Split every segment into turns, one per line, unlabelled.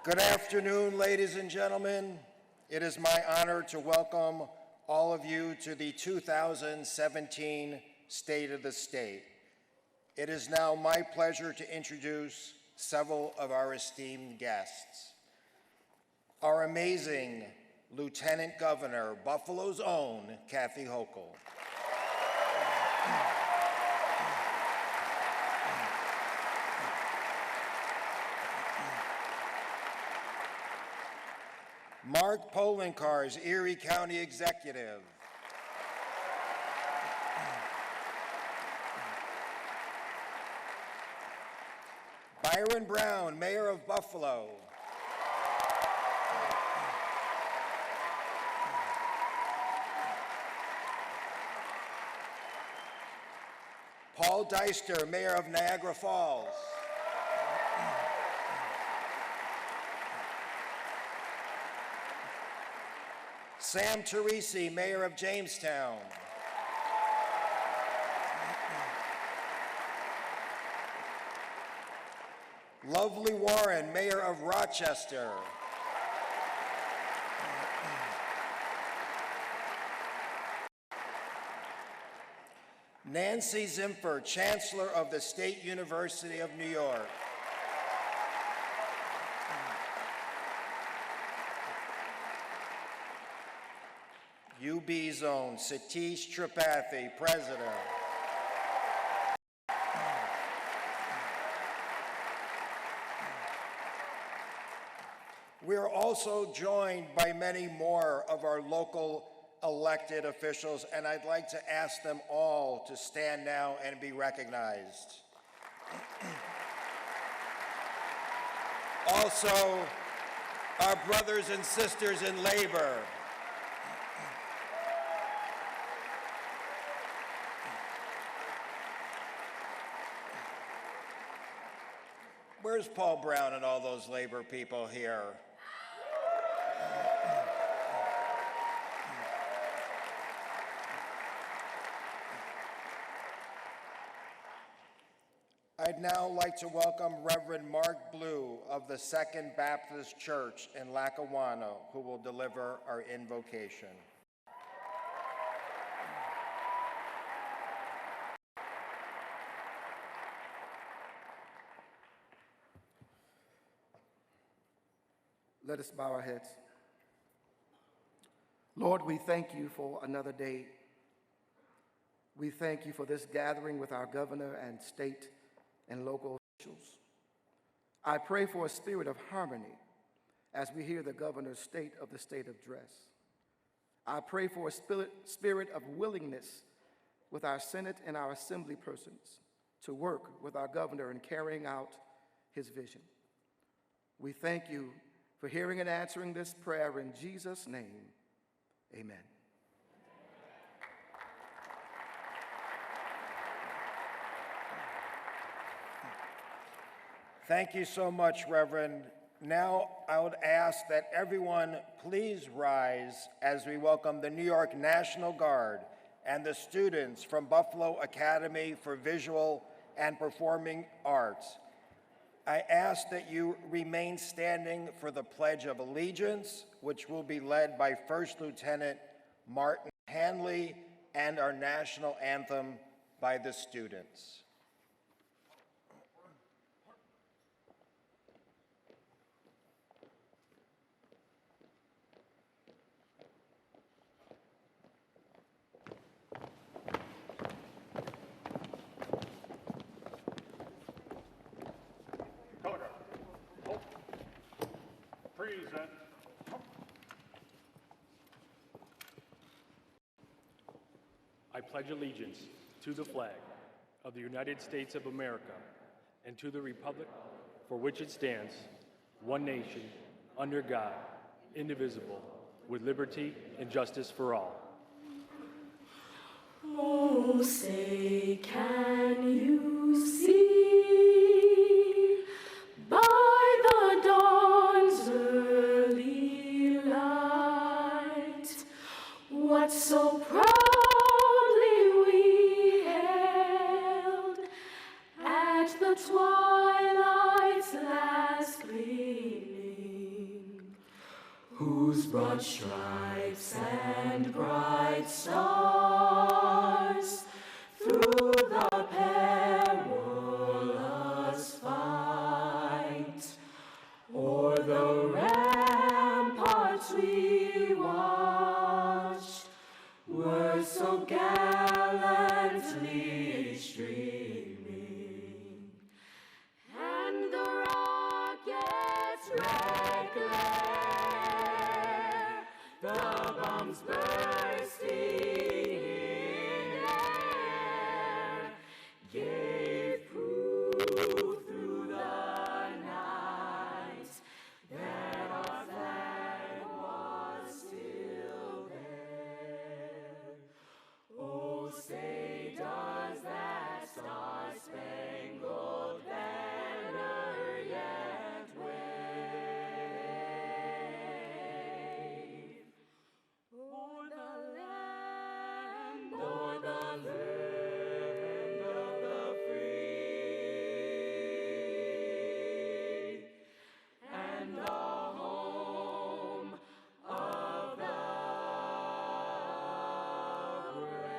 Good afternoon, ladies and gentlemen. It is my honor to welcome all of you to the 2017 State of the State. It is now my pleasure to introduce several of our esteemed guests. Our amazing Lieutenant Governor, Buffalo's own Kathy Hochul. Mark Polenkar's Erie County Executive. Byron Brown, Mayor of Buffalo. Paul Deister, Mayor of Niagara Falls. Sam Teresi, Mayor of Jamestown. Lovely Warren, Mayor of Rochester. Nancy Zimpher, Chancellor of the State University of New York. UB Zone, Satish Tripathi, President. We are also joined by many more of our local elected officials, and I'd like to ask them all to stand now and be recognized. Also, our brothers and sisters in labor. Where's Paul Brown and all those labor people here? I'd now like to welcome Reverend Mark Blue of the Second Baptist Church in Lackawanna, who will deliver our invocation.
Let us bow our heads. Lord, we thank you for another day. We thank you for this gathering with our governor and state and local officials. I pray for a spirit of harmony as we hear the governor's state of the state address. I pray for a spirit of willingness with our Senate and our assembly persons to work with our governor in carrying out his vision. We thank you for hearing and answering this prayer in Jesus' name, amen.
Thank you so much, Reverend. Now I would ask that everyone please rise as we welcome the New York National Guard and the students from Buffalo Academy for Visual and Performing Arts. I ask that you remain standing for the Pledge of Allegiance, which will be led by First Lieutenant Martin Hanley, and our national anthem by the students.
Present. I pledge allegiance to the flag of the United States of America and to the republic for which it stands, one nation, under God, indivisible, with liberty and justice for all.
Oh, say, can you see by the dawn's early light what so proudly we hailed at the twilight's last gleaming? whose broad stripes and bright stars through the perilous fight o'er the ramparts we watched were so gallantly streaming, and the rockets' red glare, the bombs bursting in air, gave proof through the night that our flag was still there. Oh, say does that star-spangled banner yet wave o'er the land of the free and the home of the brave.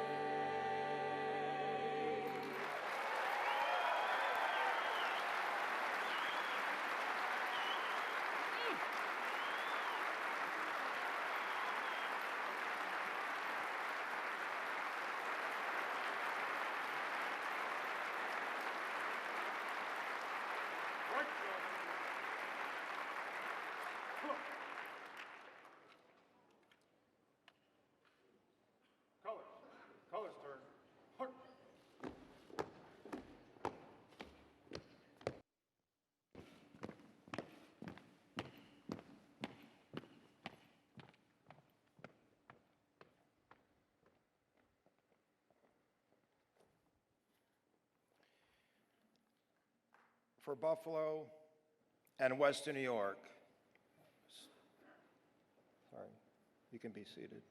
Colors turn.
For Buffalo and Western New York. Sorry, you can be seated.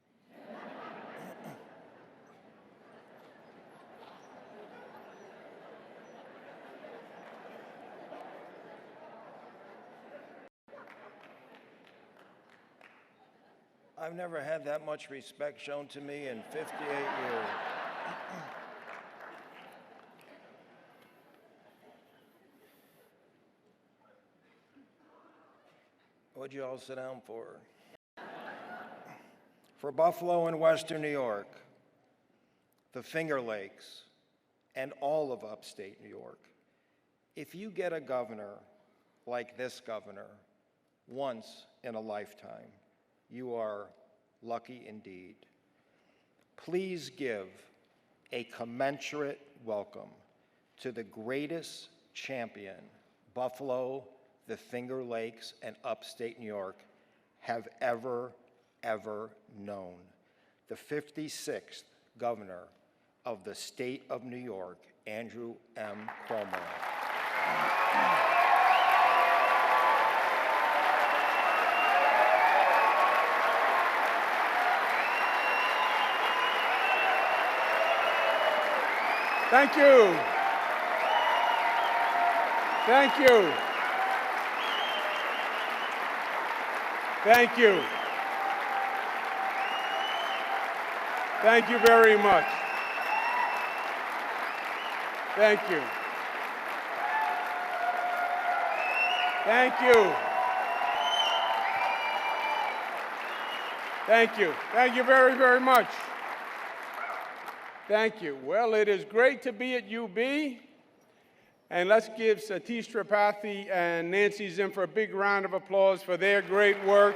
I've never had that much respect shown to me in 58 years. What'd you all sit down for? For Buffalo and Western New York, the Finger Lakes, and all of upstate New York, if you get a governor like this governor once in a lifetime, you are lucky indeed. Please give a commensurate welcome to the greatest champion Buffalo, the Finger Lakes, and upstate New York have ever known. The 56th governor of the state of New York, Andrew M. Cuomo.
Thank you. Thank you. Thank you. Thank you very much. Thank you. Thank you. Thank you. Thank you very much. Thank you. Well, it is great to be at UB. And let's give Satish Tripathi and Nancy Zimfer a big round of applause for their great work.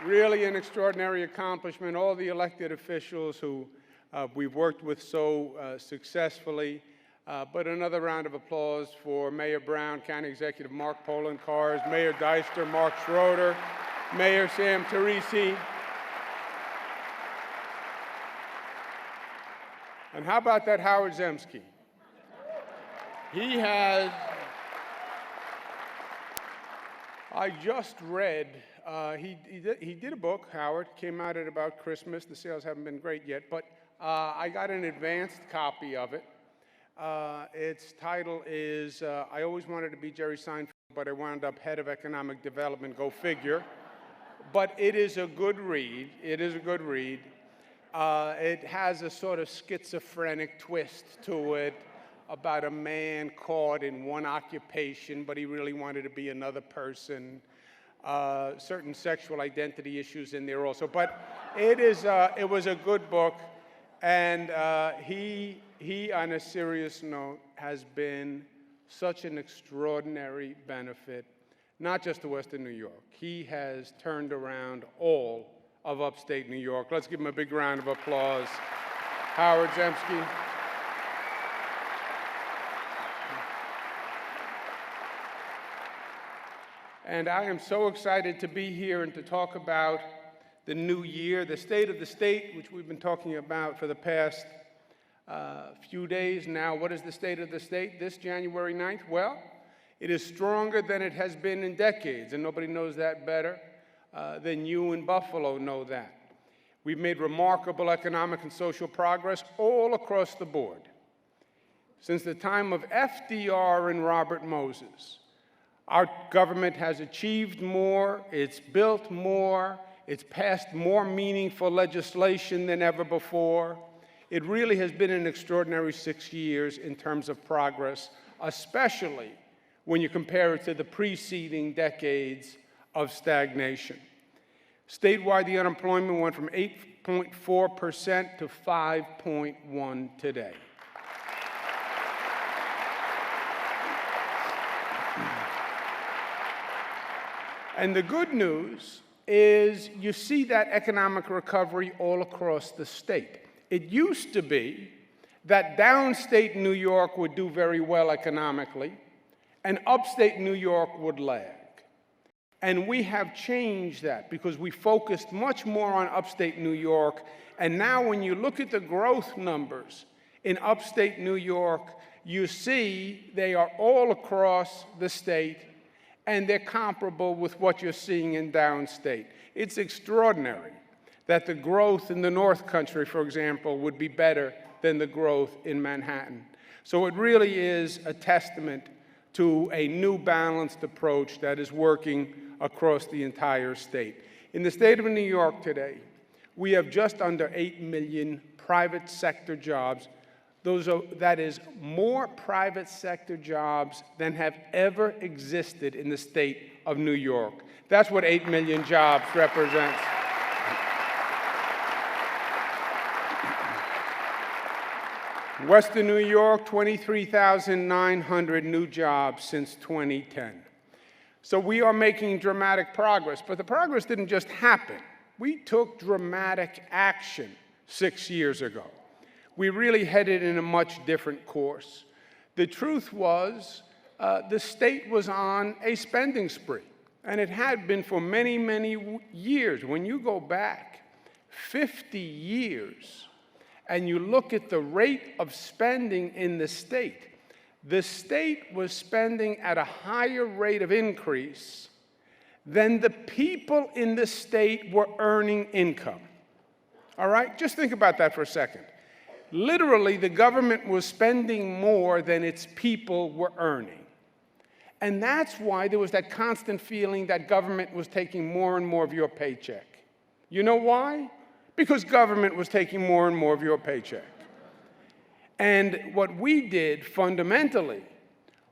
Really an extraordinary accomplishment. All the elected officials who we've worked with so successfully. But another round of applause for Mayor Brown, County Executive Mark Poloncarz, Mayor Deister, Mark Schroeder, Mayor Sam Teresi. And how about that Howard Zemsky? He has, I just read, he did a book, Howard, came out at about Christmas. The sales haven't been great yet, but I got an advanced copy of it. Its title is I Always Wanted to Be Jerry Seinfeld, but I wound up head of economic development, go figure. But it is a good read. It is a good read. It has a sort of schizophrenic twist to it about a man caught in one occupation, but he really wanted to be another person. Certain sexual identity issues in there also. But it was a good book, and he, on a serious note, has been such an extraordinary benefit, not just to Western New York. He has turned around all of upstate New York. Let's give him a big round of applause. Howard Zemsky. And I am so excited to be here and to talk about the new year, the state of the state, which we've been talking about for the past few days now. What is the state of the state this January 9th? Well, it is stronger than it has been in decades, and nobody knows that better than you in Buffalo know that. We've made remarkable economic and social progress all across the board. Since the time of FDR and Robert Moses, our government has achieved more, it's built more, it's passed more meaningful legislation than ever before. It really has been an extraordinary 6 years in terms of progress, especially when you compare it to the preceding decades of stagnation. Statewide, the unemployment went from 8.4% to 5.1% today. And the good news is you see that economic recovery all across the state. It used to be that downstate New York would do very well economically, and upstate New York would lag. And we have changed that because we focused much more on upstate New York. And now when you look at the growth numbers in upstate New York, you see they are all across the state, and they're comparable with what you're seeing in downstate. It's extraordinary that the growth in the North Country, for example, would be better than the growth in Manhattan. So it really is a testament to a new balanced approach that is working across the entire state. In the state of New York today, we have just under 8 million private sector jobs. That is more private sector jobs than have ever existed in the state of New York. That's what 8 million jobs represents. Western New York, 23,900 new jobs since 2010. So we are making dramatic progress, but the progress didn't just happen. We took dramatic action 6 years ago. We really headed in a much different course. The truth was, the state was on a spending spree, and it had been for many, many years. When you go back 50 years and you look at the rate of spending in the state was spending at a higher rate of increase than the people in the state were earning income. All right? Just think about that for a second. Literally, the government was spending more than its people were earning. And that's why there was that constant feeling that government was taking more and more of your paycheck. You know why? Because government was taking more and more of your paycheck. And what we did fundamentally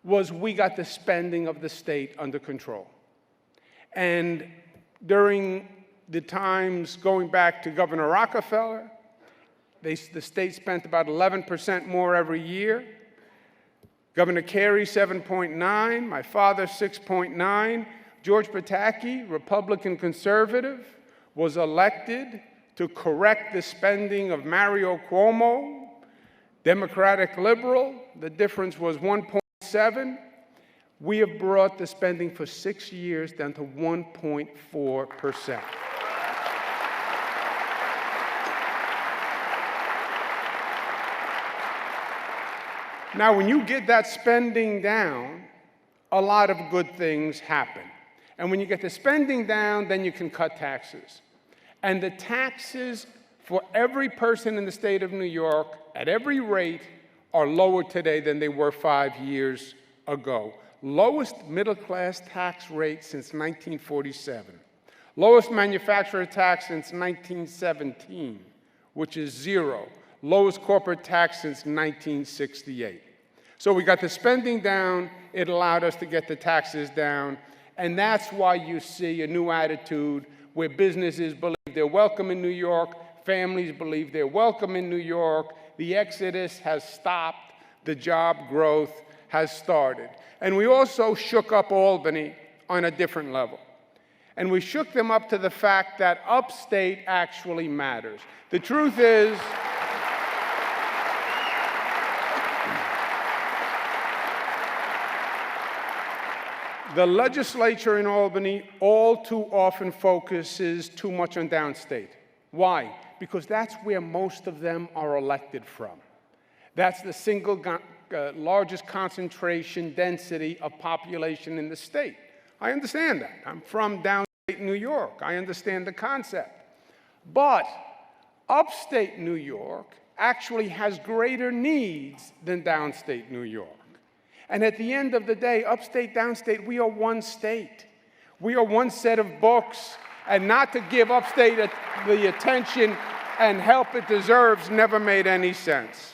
was we got the spending of the state under control. And during the times going back to Governor Rockefeller, the state spent about 11% more every year. Governor Carey, 7.9. My father, 6.9. George Pataki, Republican conservative, was elected to correct the spending of Mario Cuomo, Democratic liberal. The difference was 1.7. We have brought the spending for 6 years down to 1.4%. Now, when you get that spending down, a lot of good things happen. And when you get the spending down, then you can cut taxes. And the taxes for every person in the state of New York, at every rate, are lower today than they were 5 years ago. Lowest middle-class tax rate since 1947. Lowest manufacturer tax since 1917, which is 0. Lowest corporate tax since 1968. So we got the spending down, it allowed us to get the taxes down, and that's why you see a new attitude where businesses believe they're welcome in New York, families believe they're welcome in New York, the exodus has stopped, the job growth has started. And we also shook up Albany on a different level. And we shook them up to the fact that upstate actually matters. The truth is, the legislature in Albany all too often focuses too much on downstate. Why? Because that's where most of them are elected from. That's the single largest concentration density of population in the state. I understand that. I'm from downstate New York. I understand the concept. But upstate New York actually has greater needs than downstate New York. And at the end of the day, upstate, downstate, we are one state. We are one set of books, and not to give upstate the attention and help it deserves never made any sense.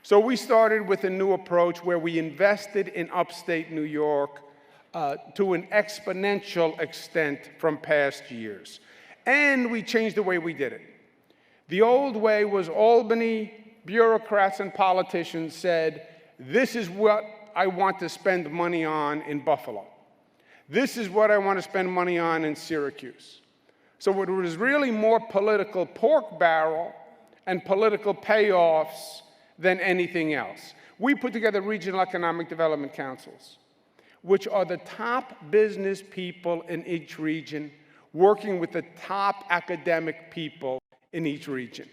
So we started with a new approach where we invested in upstate New York to an exponential extent from past years. And we changed the way we did it. The old way was Albany bureaucrats and politicians said, this is what I want to spend money on in Buffalo. This is what I want to spend money on in Syracuse. So it was really more political pork barrel and political payoffs than anything else. We put together regional economic development councils, which are the top business people in each region, working with the top academic people in each region.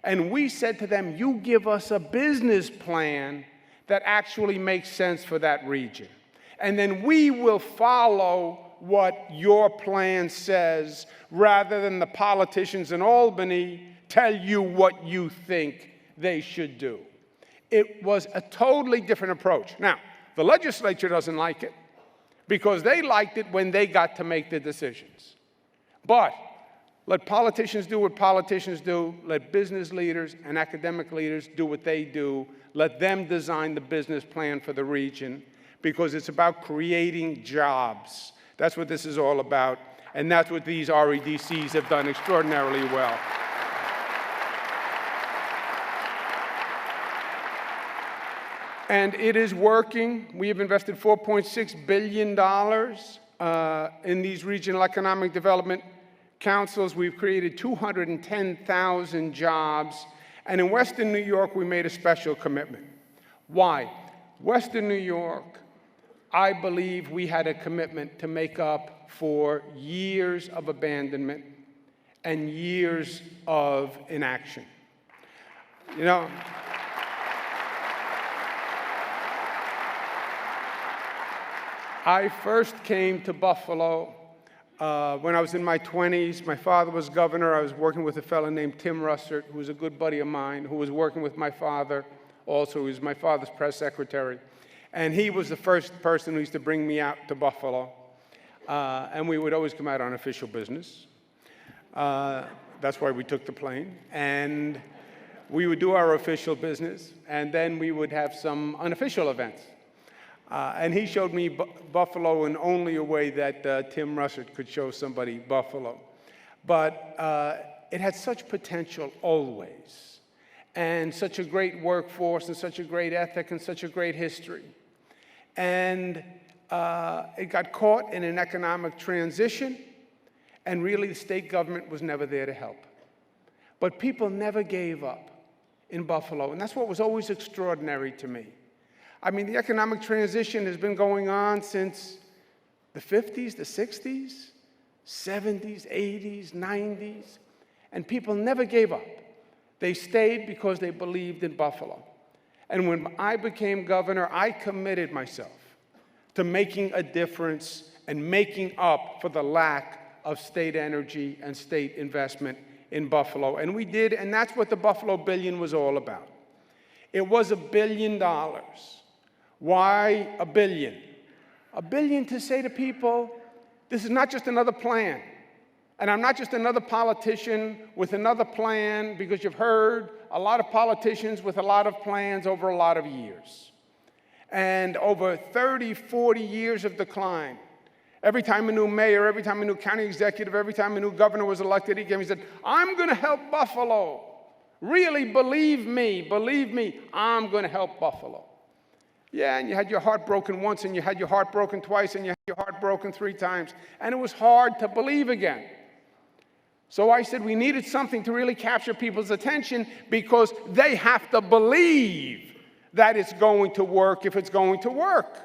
And we said to them, you give us a business plan that actually makes sense for that region. And then we will follow what your plan says, rather than the politicians in Albany tell you what you think they should do. It was a totally different approach. Now, the legislature doesn't like it, because they liked it when they got to make the decisions. But let politicians do what politicians do. Let business leaders and academic leaders do what they do. Let them design the business plan for the region, because it's about creating jobs. That's what this is all about, and that's what these REDCs have done extraordinarily well. And it is working. We have invested $4.6 billion in these regional economic development councils. We've created 210,000 jobs. And in Western New York, we made a special commitment. Why? Western New York, I believe we had a commitment to make up for years of abandonment and years of inaction. You know, I first came to Buffalo when I was in my 20s. My father was governor. I was working with a fellow named Tim Russert, who was a good buddy of mine, who was working with my father also. He was my father's press secretary. And he was the first person who used to bring me out to Buffalo. And we would always come out on official business. That's why we took the plane. And we would do our official business, and then we would have some unofficial events. And he showed me Buffalo in only a way that Tim Russert could show somebody Buffalo. But it had such potential always, and such a great workforce, and such a great ethic, and such a great history. And it got caught in an economic transition, and really the state government was never there to help. But people never gave up in Buffalo, and that's what was always extraordinary to me. I mean, the economic transition has been going on since the 50s, the 60s, 70s, 80s, 90s, and people never gave up. They stayed because they believed in Buffalo. And when I became governor, I committed myself to making a difference and making up for the lack of state energy and state investment in Buffalo. And we did, and that's what the Buffalo Billion was all about. It was $1 billion. Why $1 billion? $1 billion to say to people, this is not just another plan. And I'm not just another politician with another plan, because you've heard a lot of politicians with a lot of plans over a lot of years. And over 30, 40 years of decline. Every time a new mayor, every time a new county executive, every time a new governor was elected, he came and said, I'm going to help Buffalo. Really, believe me, I'm going to help Buffalo. Yeah, and you had your heart broken once, and you had your heart broken twice, and you had your heart broken 3 times. And it was hard to believe again. So I said we needed something to really capture people's attention, because they have to believe that it's going to work if it's going to work.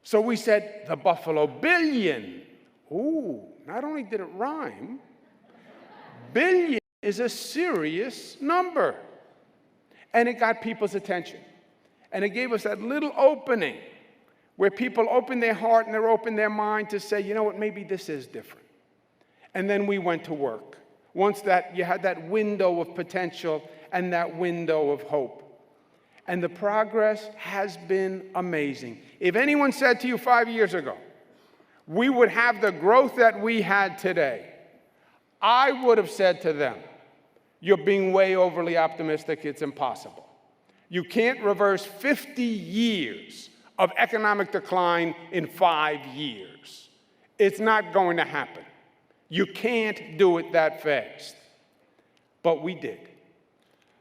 So we said the Buffalo Billion. Ooh, not only did it rhyme, billion is a serious number. And it got people's attention. And it gave us that little opening where people opened their heart and they opened their mind to say, you know what, maybe this is different. And then we went to work. Once that you had that window of potential and that window of hope. And the progress has been amazing. If anyone said to you 5 years ago, we would have the growth that we had today, I would have said to them, you're being way overly optimistic, it's impossible. You can't reverse 50 years of economic decline in 5 years. It's not going to happen. You can't do it that fast. But we did.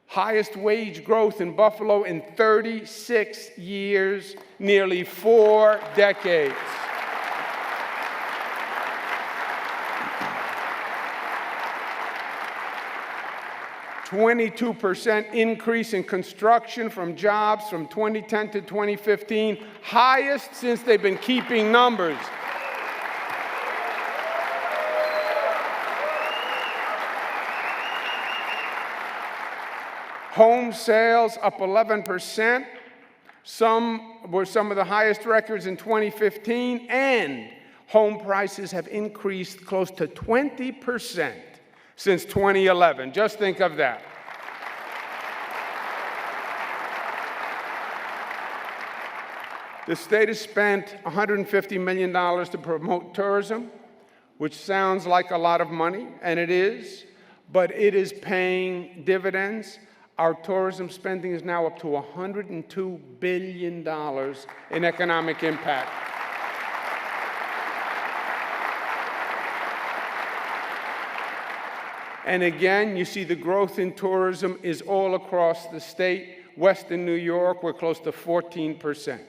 Highest wage growth in Buffalo in 36 years, nearly 4 decades. A 22% increase in construction from jobs from 2010 to 2015, highest since they've been keeping numbers. Home sales up 11%. Some were some of the highest records in 2015, and home prices have increased close to 20% since 2011. Just think of that. The state has spent $150 million to promote tourism, which sounds like a lot of money, and it is, but it is paying dividends. Our tourism spending is now up to $102 billion in economic impact. And again, you see the growth in tourism is all across the state. Western New York, we're close to 14%.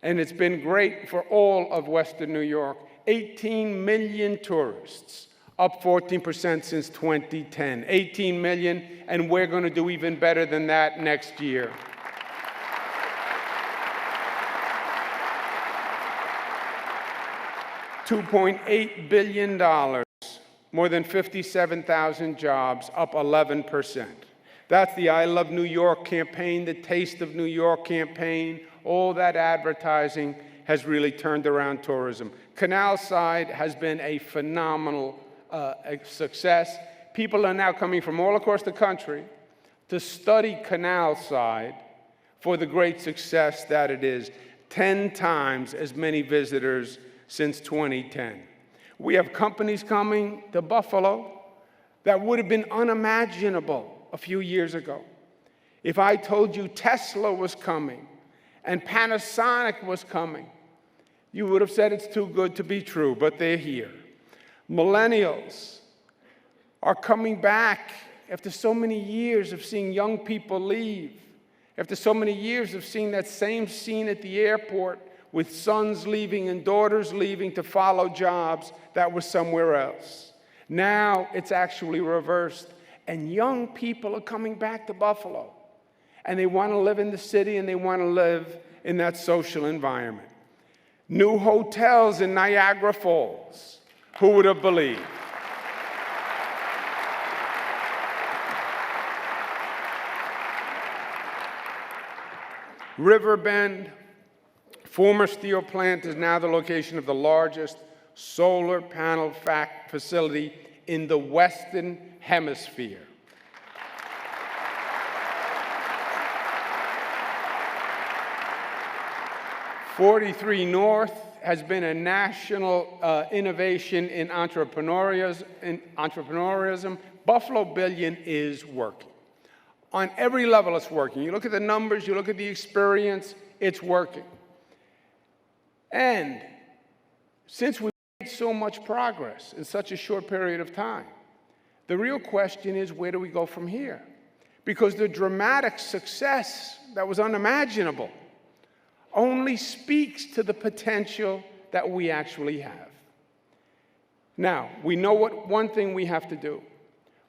And it's been great for all of Western New York. 18 million tourists, up 14% since 2010. 18 million, and we're going to do even better than that next year. $2.8 billion, more than 57,000 jobs, up 11%. That's the I Love New York campaign, the Taste of New York campaign. All that advertising has really turned around tourism. Canal Side has been a phenomenal success. People are now coming from all across the country to study Canal Side for the great success that it is. 10 times as many visitors since 2010. We have companies coming to Buffalo that would have been unimaginable a few years ago. If I told you Tesla was coming and Panasonic was coming, you would have said it's too good to be true, but they're here. Millennials are coming back after so many years of seeing young people leave, after so many years of seeing that same scene at the airport with sons leaving and daughters leaving to follow jobs that were somewhere else. Now it's actually reversed, and young people are coming back to Buffalo, and they want to live in the city and they want to live in that social environment. New hotels in Niagara Falls. Who would have believed? Riverbend, former steel plant, is now the location of the largest solar panel facility in the Western Hemisphere. 43 North has been a national innovation in entrepreneurism. Buffalo Billion is working. On every level, it's working. You look at the numbers, you look at the experience, it's working. And since we've made so much progress in such a short period of time, the real question is, where do we go from here? Because the dramatic success that was unimaginable only speaks to the potential that we actually have. Now, we know what one thing we have to do.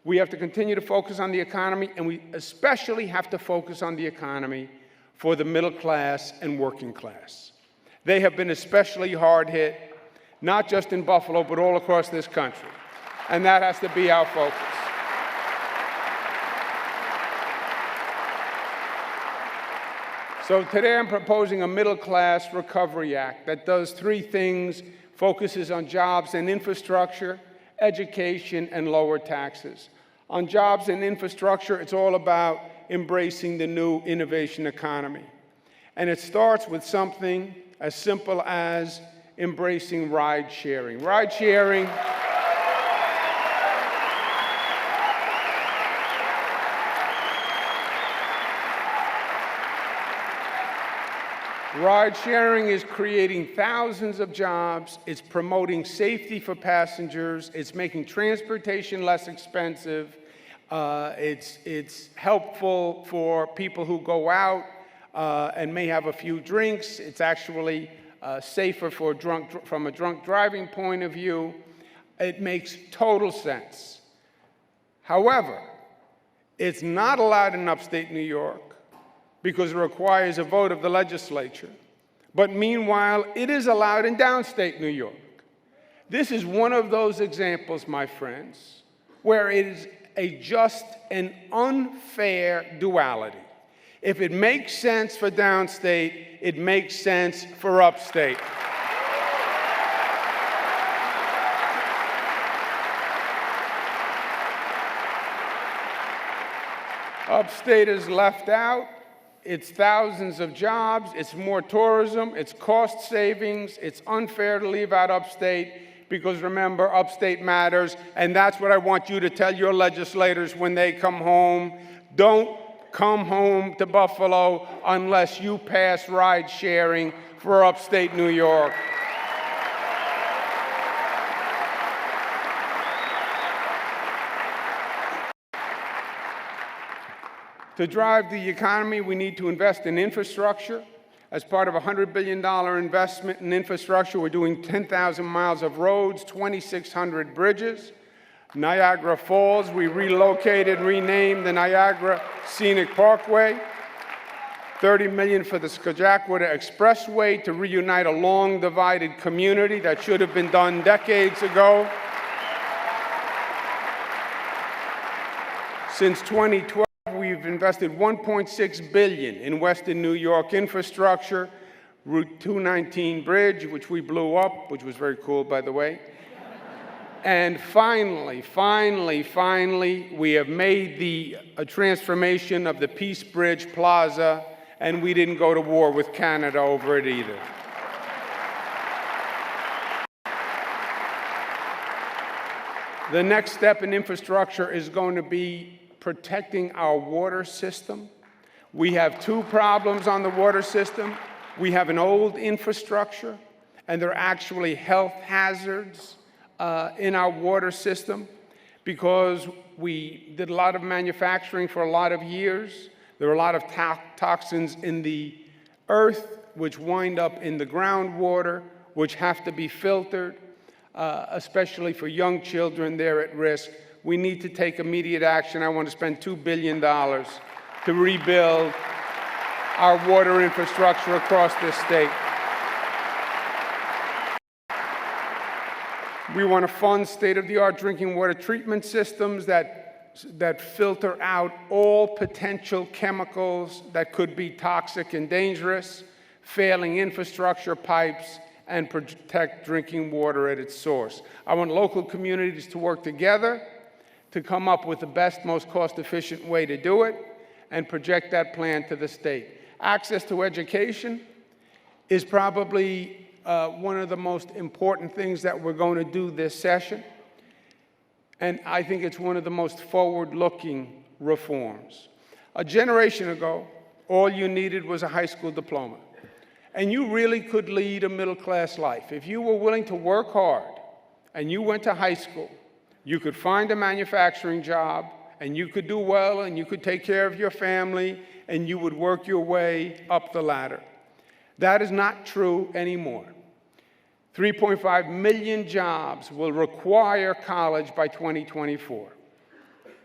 We have to continue to focus on the economy, and we especially have to focus on the economy for the middle class and working class. They have been especially hard hit, not just in Buffalo, but all across this country. And that has to be our focus. So today I'm proposing a middle-class recovery act that does three things: focuses on jobs and infrastructure, education, and lower taxes. On jobs and infrastructure, it's all about embracing the new innovation economy. And it starts with something as simple as embracing ride sharing. Ride sharing Ride-sharing is creating thousands of jobs, it's promoting safety for passengers, it's making transportation less expensive, it's helpful for people who go out and may have a few drinks, it's actually safer for from a drunk driving point of view. It makes total sense. However, it's not allowed in upstate New York, because it requires a vote of the legislature. But meanwhile, it is allowed in downstate New York. This is one of those examples, my friends, where it is a just and unfair duality. If it makes sense for downstate, it makes sense for upstate. Upstate is left out. It's thousands of jobs, it's more tourism, it's cost savings, it's unfair to leave out upstate, because remember, upstate matters, and that's what I want you to tell your legislators when they come home. Don't come home to Buffalo unless you pass ride sharing for upstate New York. To drive the economy, we need to invest in infrastructure. As part of a $100 billion investment in infrastructure, we're doing 10,000 miles of roads, 2,600 bridges. Niagara Falls, we relocated, renamed the Niagara Scenic Parkway. $30 million for the Skajackwada Expressway to reunite a long divided community that should have been done decades ago. Since 2012, we've invested $1.6 billion in Western New York infrastructure, Route 219 bridge, which we blew up, which was very cool, by the way. And finally, we have made a transformation of the Peace Bridge Plaza, and we didn't go to war with Canada over it either. The next step in infrastructure is going to be protecting our water system. We have two problems on the water system. We have an old infrastructure, and there are actually health hazards in our water system because we did a lot of manufacturing for a lot of years. There are a lot of toxins in the earth which wind up in the groundwater, which have to be filtered, especially for young children. They're at risk. We need to take immediate action. I want to spend $2 billion to rebuild our water infrastructure across this state. We want to fund state-of-the-art drinking water treatment systems that filter out all potential chemicals that could be toxic and dangerous, failing infrastructure pipes, and protect drinking water at its source. I want local communities to work together to come up with the best, most cost-efficient way to do it and project that plan to the state. Access to education is probably one of the most important things that we're going to do this session. And I think it's one of the most forward-looking reforms. A generation ago, all you needed was a high school diploma. And you really could lead a middle-class life. If you were willing to work hard and you went to high school, you could find a manufacturing job, and you could do well, and you could take care of your family, and you would work your way up the ladder. That is not true anymore. 3.5 million jobs will require college by 2024.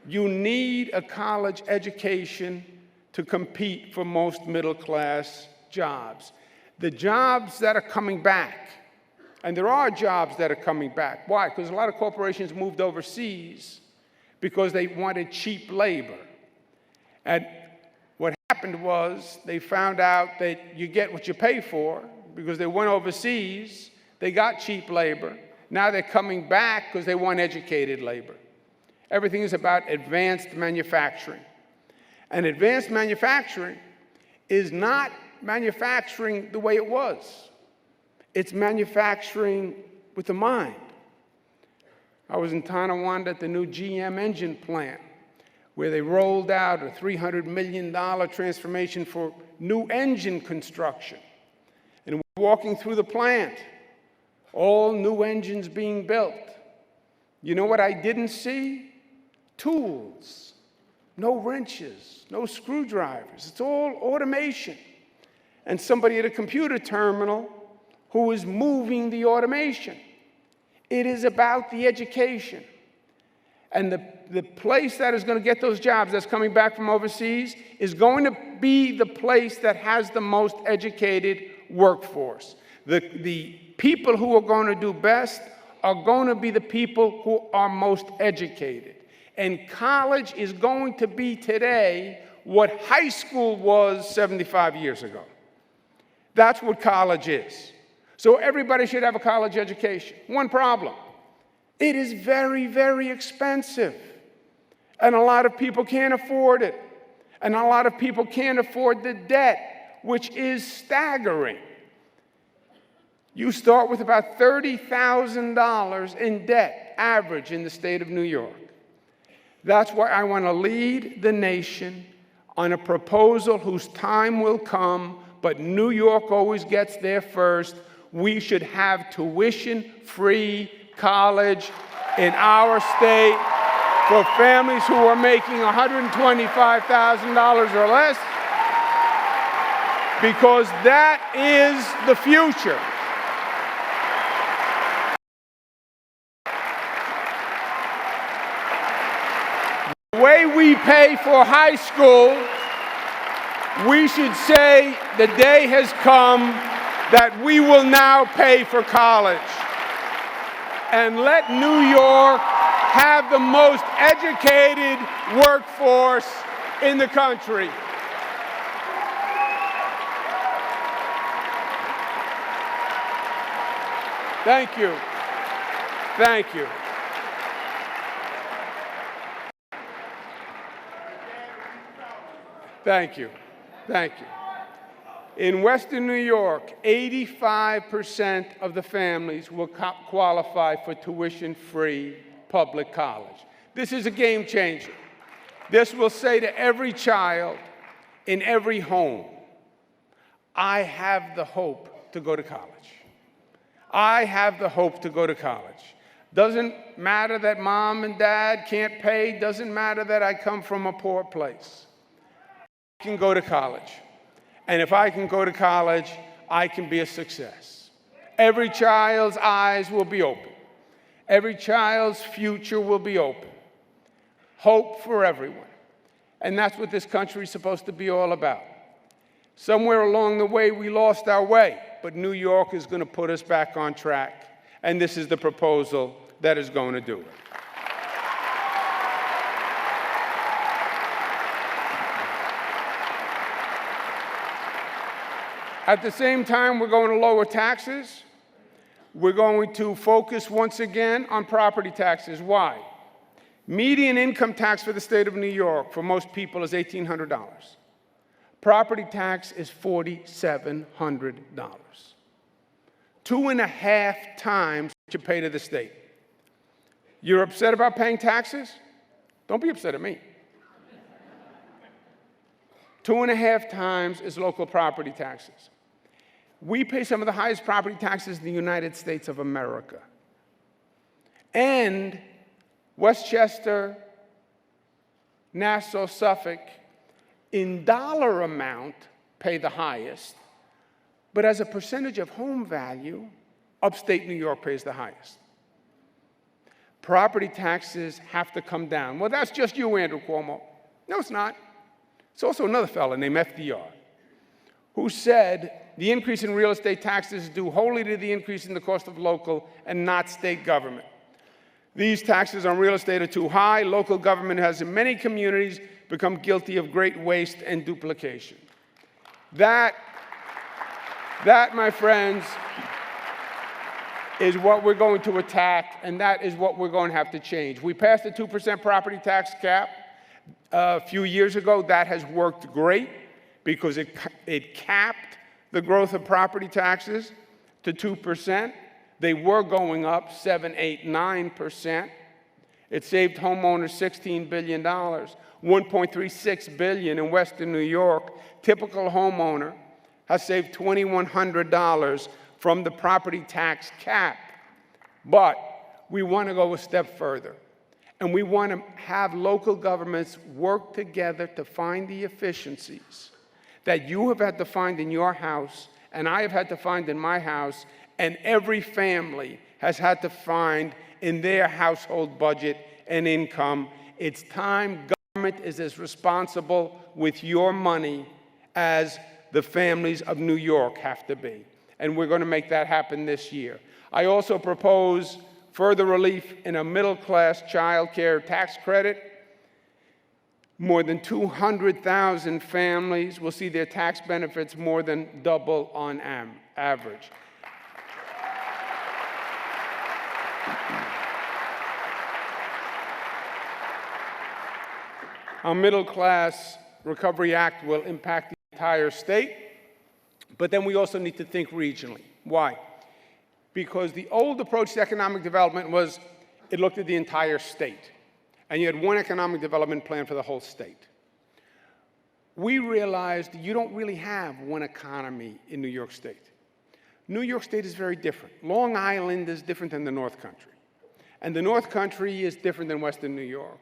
You need a college education to compete for most middle-class jobs. The jobs that are coming back, and there are jobs that are coming back. Why? Because a lot of corporations moved overseas because they wanted cheap labor. And what happened was they found out that you get what you pay for because they went overseas, they got cheap labor. Now they're coming back because they want educated labor. Everything is about advanced manufacturing. And advanced manufacturing is not manufacturing the way it was. It's manufacturing with the mind. I was in Tonawanda at the new GM engine plant, where they rolled out a $300 million transformation for new engine construction. And we're walking through the plant, all new engines being built. You know what I didn't see? Tools, no wrenches, no screwdrivers. It's all automation. And somebody at a computer terminal who is moving the automation. It is about the education. And the place that is going to get those jobs that's coming back from overseas is going to be the place that has the most educated workforce. The people who are going to do best are going to be the people who are most educated. And college is going to be today what high school was 75 years ago. That's what college is. So everybody should have a college education. One problem: it is very, very expensive. And a lot of people can't afford it. And a lot of people can't afford the debt, which is staggering. You start with about $30,000 in debt, average in the state of New York. That's why I want to lead the nation on a proposal whose time will come, but New York always gets there first. We should have tuition-free college in our state for families who are making $125,000 or less, because that is the future. The way we pay for high school, we should say the day has come that we will now pay for college. And let New York have the most educated workforce in the country. Thank you. Thank you. Thank you. Thank you. In Western New York, 85% of the families will qualify for tuition-free public college. This is a game changer. This will say to every child in every home, I have the hope to go to college. I have the hope to go to college. Doesn't matter that mom and dad can't pay. Doesn't matter that I come from a poor place. I can go to college. And if I can go to college, I can be a success. Every child's eyes will be open. Every child's future will be open. Hope for everyone. And that's what this country is supposed to be all about. Somewhere along the way, we lost our way, but New York is going to put us back on track. And this is the proposal that is going to do it. At the same time, we're going to lower taxes. We're going to focus once again on property taxes. Why? Median income tax for the state of New York for most people is $1,800. property tax is $4,700. 2.5 times what you pay to the state. You're upset about paying taxes? Don't be upset at me. 2.5 times is local property taxes. We pay some of the highest property taxes in the United States of America. And Westchester, Nassau, Suffolk, in dollar amount, pay the highest, but as a percentage of home value, upstate New York pays the highest. Property taxes have to come down. Well, that's just you, Andrew Cuomo. No, it's not. It's also another fellow named FDR, who said the increase in real estate taxes is due wholly to the increase in the cost of local and not state government. These taxes on real estate are too high. Local government has, in many communities, become guilty of great waste and duplication. That, my friends, is what we're going to attack, and that is what we're going to have to change. We passed the 2% property tax cap a few years ago. That has worked great because it capped the growth of property taxes to 2%. They were going up 7, 8, 9%. It saved homeowners $16 billion, $1.36 billion in Western New York. Typical homeowner has saved $2,100 from the property tax cap. But we want to go a step further. And we want to have local governments work together to find the efficiencies that you have had to find in your house, and I have had to find in my house, and every family has had to find in their household budget and income. It's time government is as responsible with your money as the families of New York have to be. And we're going to make that happen this year. I also propose further relief in a middle-class child care tax credit. More than 200,000 families will see their tax benefits more than double on average. Our Middle-Class Recovery Act will impact the entire state, but then we also need to think regionally. Why? Because the old approach to economic development was it looked at the entire state, and you had one economic development plan for the whole state. We realized you don't really have one economy in New York State. New York State is very different. Long Island is different than the North Country, and the North Country is different than Western New York.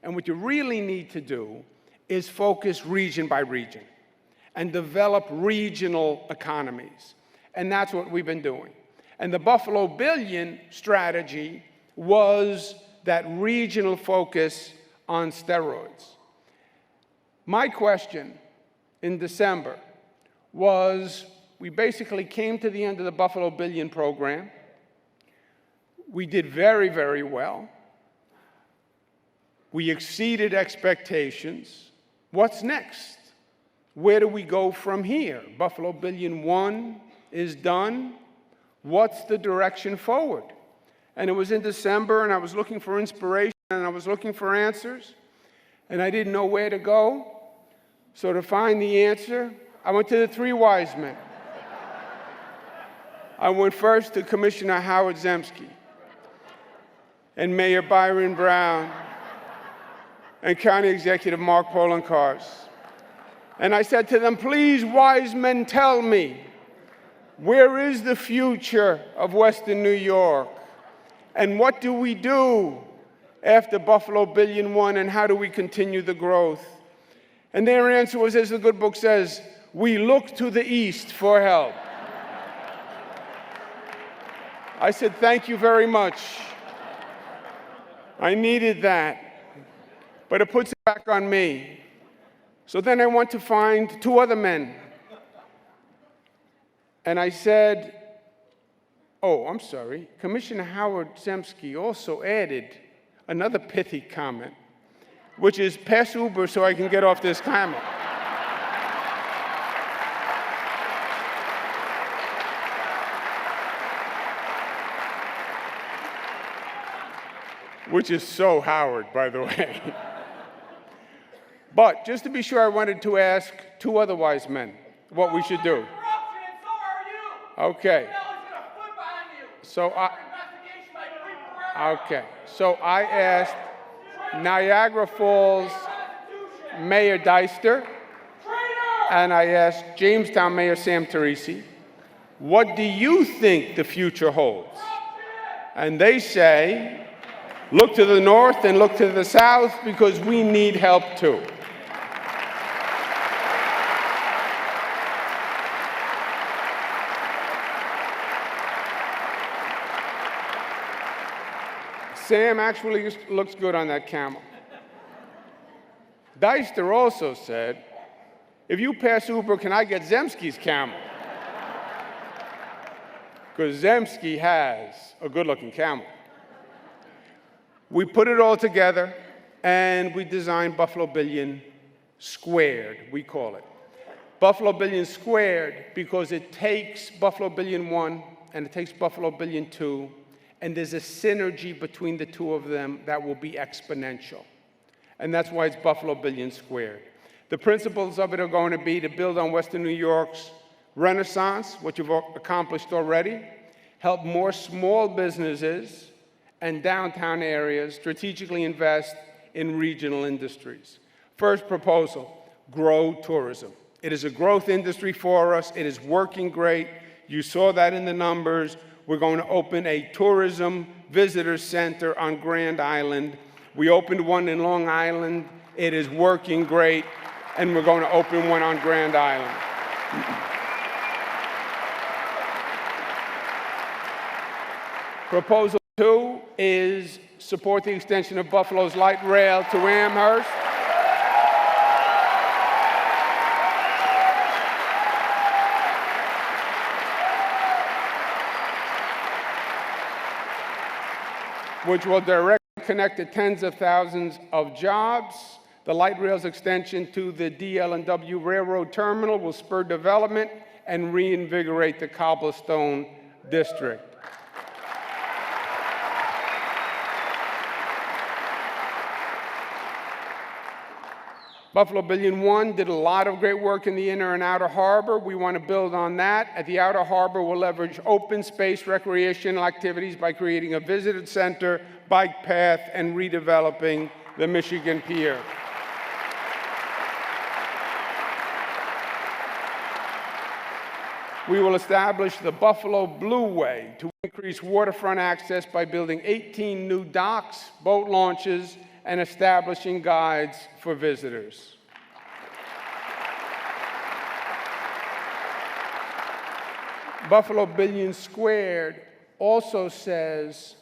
And what you really need to do is focus region by region and develop regional economies. And that's what we've been doing. And the Buffalo Billion strategy was that regional focus on steroids. My question in December was, we basically came to the end of the Buffalo Billion program. We did very, very well. We exceeded expectations. What's next? Where do we go from here? Buffalo Billion 1 is done. What's the direction forward? And it was in December, and I was looking for inspiration, and I was looking for answers, and I didn't know where to go. So to find the answer, I went to the three wise men. I went first to Commissioner Howard Zemsky and Mayor Byron Brown and County Executive Mark Poloncarz. And I said to them, please, wise men, tell me, where is the future of Western New York? And what do we do after Buffalo Billion 1, and how do we continue the growth? And their answer was, as the good book says, we look to the east for help. I said, thank you very much. I needed that. But it puts it back on me. So then I went to find two other men. And I said, oh, I'm sorry, Commissioner Howard Zemsky also added another pithy comment, which is pass Uber so I can get off this camel. Which is so Howard, by the way. But just to be sure, I wanted to ask two other wise men what we should do. Okay. So I asked Niagara Falls Mayor Deister, and I asked Jamestown Mayor Sam Teresi, what do you think the future holds? And they say, look to the north and look to the south because we need help too. Sam actually looks good on that camel. Deister also said, if you pass Uber, can I get Zemsky's camel? Because Zemsky has a good-looking camel. We put it all together, and we designed Buffalo Billion Squared, we call it. Buffalo Billion Squared because it takes Buffalo Billion 1 and it takes Buffalo Billion 2, and there's a synergy between the two of them that will be exponential. And that's why it's Buffalo Billion Squared. The principles of it are going to be to build on Western New York's Renaissance, what you've accomplished already, help more small businesses and downtown areas strategically invest in regional industries. First proposal, grow tourism. It is a growth industry for us. It is working great. You saw that in the numbers. We're going to open a tourism visitor center on Grand Island. We opened one in Long Island. It is working great. And we're going to open one on Grand Island. Proposal 2 is support the extension of Buffalo's light rail to Amherst. Which will directly connect to tens of thousands of jobs. The light rail's extension to the DL&W Railroad Terminal will spur development and reinvigorate the cobblestone district. Buffalo Billion 1 did a lot of great work in the inner and outer harbor. We want to build on that. At the outer harbor, we'll leverage open space recreational activities by creating a visitor center, bike path, and redeveloping the Michigan Pier. We will establish the Buffalo Blue Way to increase waterfront access by building 18 new docks, boat launches, and establishing guides for visitors. Buffalo Billion Squared also says,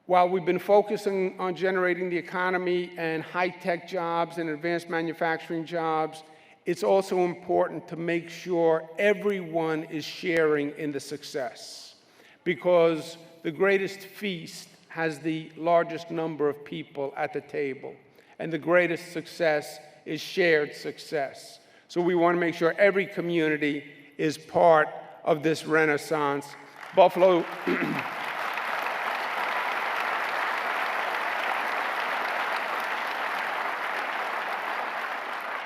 while we've been focusing on generating the economy and high-tech jobs and advanced manufacturing jobs, it's also important to make sure everyone is sharing in the success, because the greatest feast has the largest number of people at the table, and the greatest success is shared success. So we want to make sure every community is part of this renaissance. Buffalo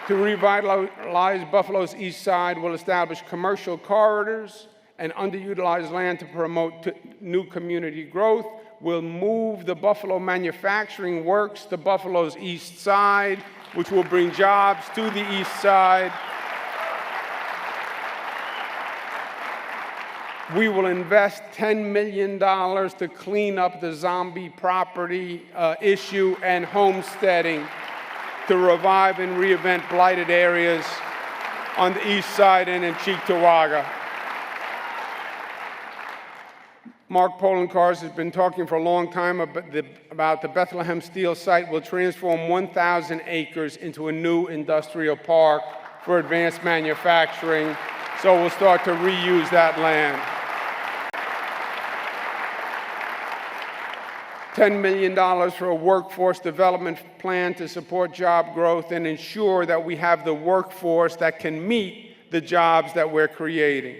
To revitalize Buffalo's east side, we'll establish commercial corridors and underutilized land to promote new community growth. We'll move the Buffalo Manufacturing Works to Buffalo's east side, which will bring jobs to the east side. We will invest $10 million to clean up the zombie property issue and homesteading, to revive and reinvent blighted areas on the east side and in Cheektowaga. Mark Polenkars has been talking for a long time about the Bethlehem Steel site will transform 1,000 acres into a new industrial park for advanced manufacturing, so we'll start to reuse that land. $10 million for a workforce development plan to support job growth and ensure that we have the workforce that can meet the jobs that we're creating.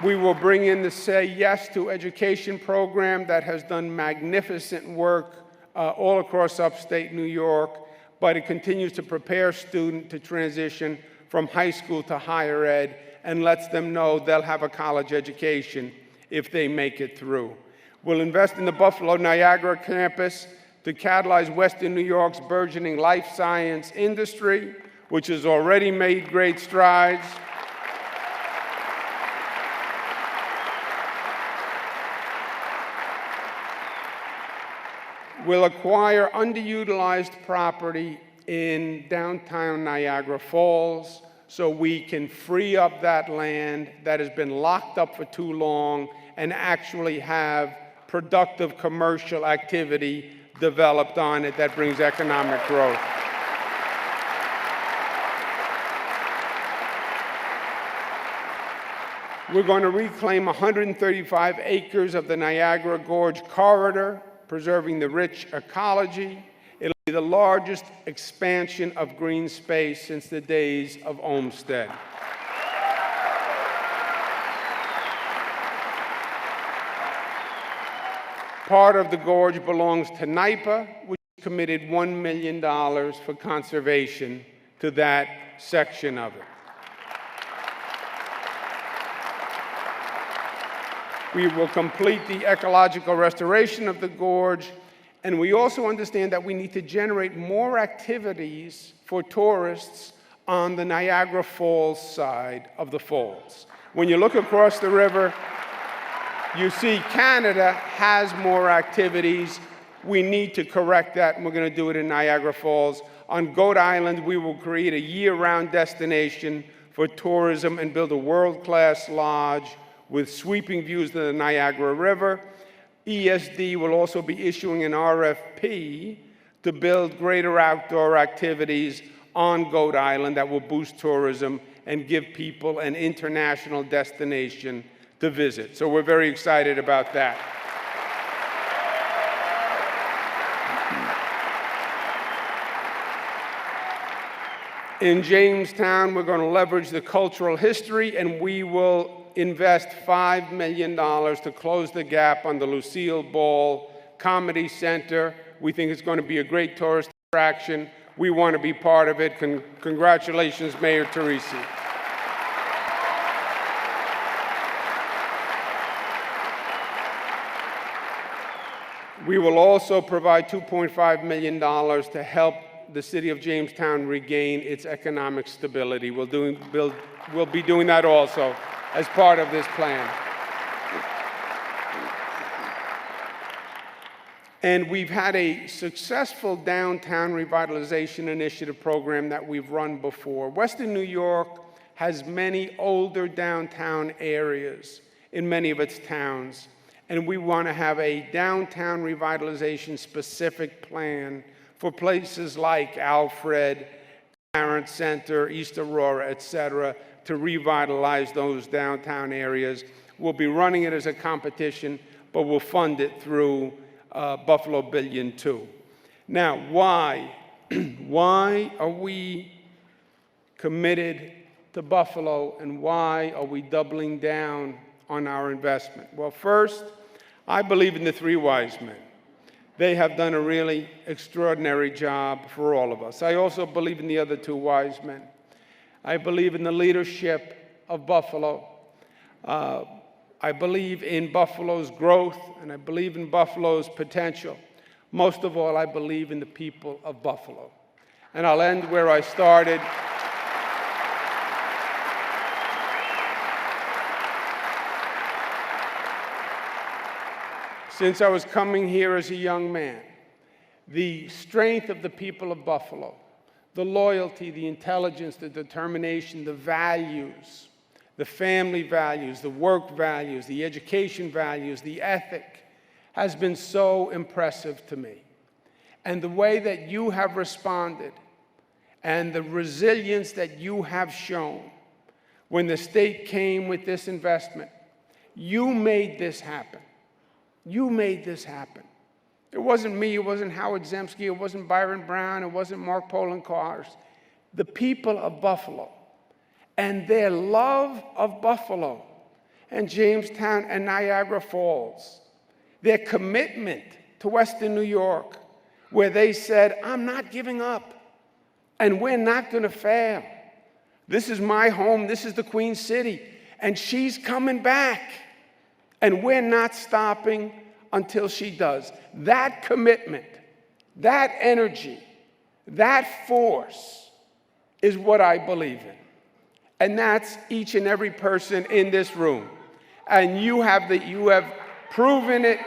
We will bring in the Say Yes to Education program that has done magnificent work all across upstate New York, but it continues to prepare students to transition from high school to higher ed and lets them know they'll have a college education if they make it through. We'll invest in the Buffalo Niagara campus to catalyze Western New York's burgeoning life science industry, which has already made great strides. We'll acquire underutilized property in downtown Niagara Falls so we can free up that land that has been locked up for too long and actually have productive commercial activity developed on it that brings economic growth. We're going to reclaim 135 acres of the Niagara Gorge corridor, preserving the rich ecology. It'll be the largest expansion of green space since the days of Olmsted. Part of the gorge belongs to NYPA, which committed $1 million for conservation to that section of it. We will complete the ecological restoration of the gorge, and we also understand that we need to generate more activities for tourists on the Niagara Falls side of the falls. When you look across the river, you see Canada has more activities. We need to correct that, and we're going to do it in Niagara Falls. On Goat Island, we will create a year-round destination for tourism and build a world-class lodge with sweeping views of the Niagara River. ESD will also be issuing an RFP to build greater outdoor activities on Goat Island that will boost tourism and give people an international destination to visit. So we're very excited about that. In Jamestown, we're going to leverage the cultural history, and we will invest $5 million to close the gap on the Lucille Ball Comedy Center. We think it's going to be a great tourist attraction. We want to be part of it. Congratulations, Mayor Teresi. We will also provide $2.5 million to help the city of Jamestown regain its economic stability. We'll be doing that also as part of this plan. And we've had a successful downtown revitalization initiative program that we've run before. Western New York has many older downtown areas in many of its towns, and we want to have a downtown revitalization specific plan for places like Alfred, Clarence Center, East Aurora, et cetera, to revitalize those downtown areas. We'll be running it as a competition, but we'll fund it through Buffalo Billion 2. Now, why? Why are we committed to Buffalo, and why are we doubling down on our investment? Well, first, I believe in the three wise men. They have done a really extraordinary job for all of us. I also believe in the other two wise men. I believe in the leadership of Buffalo. I believe in Buffalo's growth, and I believe in Buffalo's potential. Most of all, I believe in the people of Buffalo. And I'll end where I started. Since I was coming here as a young man, the strength of the people of Buffalo, the loyalty, the intelligence, the determination, the values, the family values, the work values, the education values, the ethic, has been so impressive to me. And the way that you have responded and the resilience that you have shown when the state came with this investment, you made this happen. You made this happen. It wasn't me, it wasn't Howard Zemsky, it wasn't Byron Brown, it wasn't Mark Poloncarz. The people of Buffalo and their love of Buffalo and Jamestown and Niagara Falls, their commitment to Western New York, where they said, I'm not giving up, and we're not going to fail. This is my home. This is the Queen City, and she's coming back, and we're not stopping until she does. That commitment, that energy, that force is what I believe in. And that's each and every person in this room. And you have proven it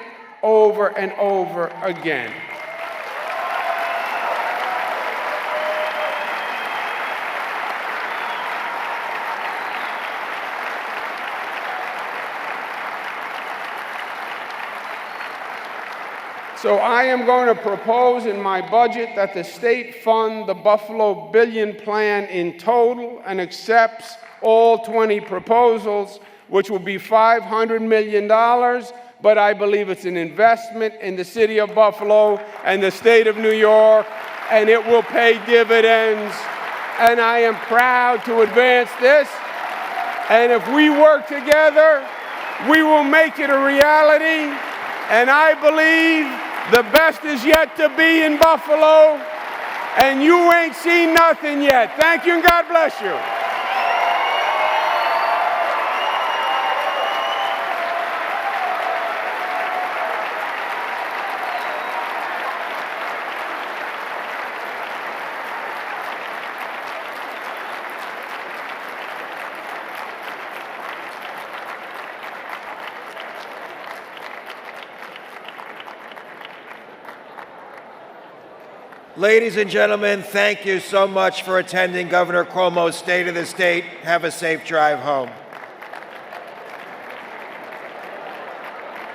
over and over again. So I am going to propose in my budget that the state fund the Buffalo Billion Plan in total and accepts all 20 proposals, which will be $500 million, but I believe it's an investment in the city of Buffalo and the state of New York, and it will pay dividends. And I am proud to advance this. And if we work together, we will make it a reality. And I believe the best is yet to be in Buffalo, and you ain't seen nothing yet. Thank you, and God bless you.
Ladies and gentlemen, thank you so much for attending Governor Cuomo's State of the State. Have a safe drive home.